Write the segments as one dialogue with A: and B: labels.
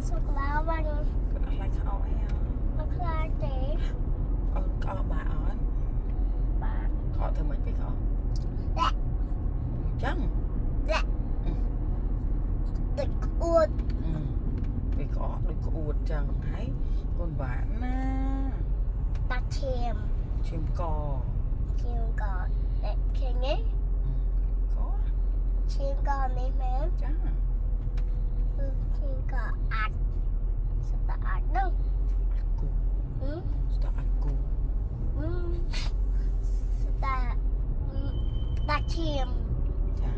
A: សុកឡាវិញ
B: គាត់អត់ខ្លាចខោអីហ៎
A: មិនខ្លាចទេ
B: អូនក្អកបាទអត់
A: បាទ
B: ខកធ្វើម៉េចពីក្អក
A: ដាក់
B: អញ្ចឹង
A: ដាក់ទឹកអួត
B: ពីក្អកដូចក្អួតចឹងហើយកូនបាទណា
A: តាឈាម
B: ឈាមក
A: ឈាមក៏តែឃើញទេ
B: ក
A: ឈាមក៏នេះមែន
B: ចា
A: គឺឈាមក៏អាចស្តាអាចនោះ
B: គូ ស្តាក់គូ
A: ស្តាតាឈាម
B: ចា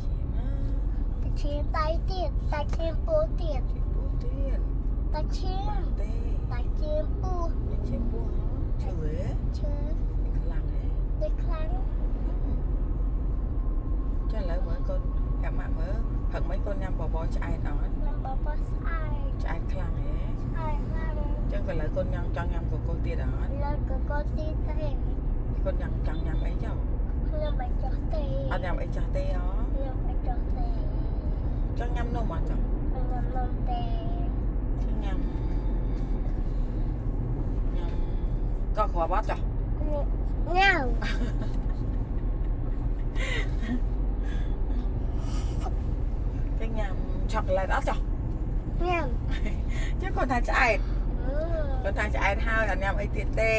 B: ឈាមណា
A: តាឈាមតៃទៀតតាឈាមពោះទៀត
B: ឈាមពោះទៀត
A: តាឈាម
B: ទេ
A: តាឈាមពោះ
B: ឈាមពោះឈឺហ៎
A: ឈឺ
B: ខ្លាំងហ៎
A: ដូចខ្លាំង
B: ចាឥឡូវមើលកូនកាម៉ាក់មើលផឹកមិនកូនញ៉ាំបបរឆ្អែតអត់
A: ខ្ញុំបបស្អាយ
B: ឆ្អែតខ្លាំងហ៎
A: ស្អាយខ្លាំង
B: ចឹងក៏ឥឡូវកូនញ៉ាំចង់ញ៉ាំកកូទៀតអត់
A: លើកកទីទេ
B: កូនញ៉ាំចង់ញ៉ាំអីចុះ
A: ខ្ញុំមិនចោះទេ
B: អត់ញ៉ាំអីចាស់ទេហ៎
A: ខ្ញុំមិនចោះទេ
B: ចង់ញ៉ាំនំអត់ចុះ
A: ខ្ញុំមិនទេ
B: ចង់ញ៉ាំក៏គ្រាប់អត់ចុះ
A: ញ៉ាំ
B: ចង់ញ៉ាំឆូកូឡេតអត់ចុះ
A: ញ៉ាំ
B: ចឹងគាត់ថាឆ្អែតគាត់ថាឆ្អែតហើយអត់ញ៉ាំអីទៀតទេ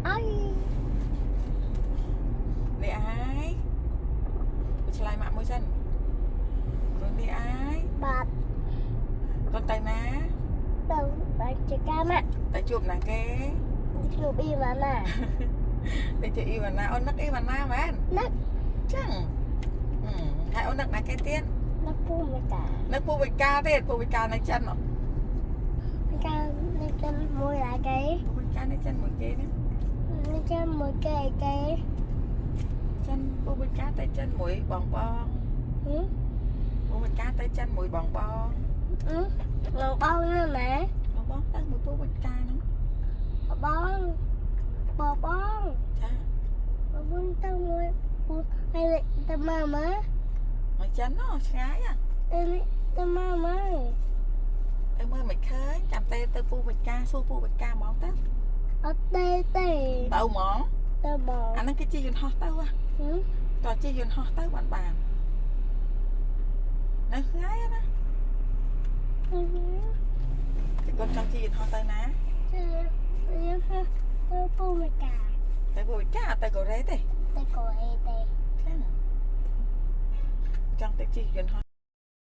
A: អី
B: នេះអាយឆ្លើយម៉ាក់មួយសិនកូននេះអាយ
A: បាទ
B: កូនទៅណា
A: ទៅបាច់ចកាម៉ាក់
B: ទៅជួបណាគេ
A: ជួបអ៊ីវ៉ាណា
B: ទៅជួបអ៊ីវ៉ាណាអូននឹកអ៊ីវ៉ាណាមែន
A: នឹក
B: ចឹងហើយអូននឹកណាគេទៀត
A: នឹកពូមេតា
B: នឹកពូវិកាទៀតពូវិកានៅចិនហ៎
A: កានៅចាំមួយឡាគេ
B: ពូវិកានៅចិនមួយគេណា
A: នៅចាំមួយគេគេ
B: ចិនពូវិកាទៅចិនមួយបងពូវិកាទៅចិនមួយបងបង
A: ងបងណាម៉ែ
B: បងទៅមួយពូវិកាហ្នឹង
A: បងបង
B: ចា
A: បងទៅមួយពូហើយទៅម៉ាម៉ា
B: មកចិនណោះឆ្ងាយហ៎
A: ទៅម៉ាម៉ា
B: ទៅមើលមិនឃើញចាំទៅពូវិកាសួរពូវិកាហ្មងទៅ
A: អត់ទេទេ
B: ទៅហ្មង
A: ទៅបង
B: អាហ្នឹងគឺជាយន្តហោះទៅហ៎តោះជាយន្តហោះទៅបាននៅឆ្ងាយណាគាត់ចង់ជាយន្តហោះទៅណា
A: យើងទៅពូមេតា
B: ទៅពូវិកាអត់ទៅកូរ៉េទេ
A: ទៅកូរ៉េទេ
B: ចឹងចង់ទៅជាយន្តហោះ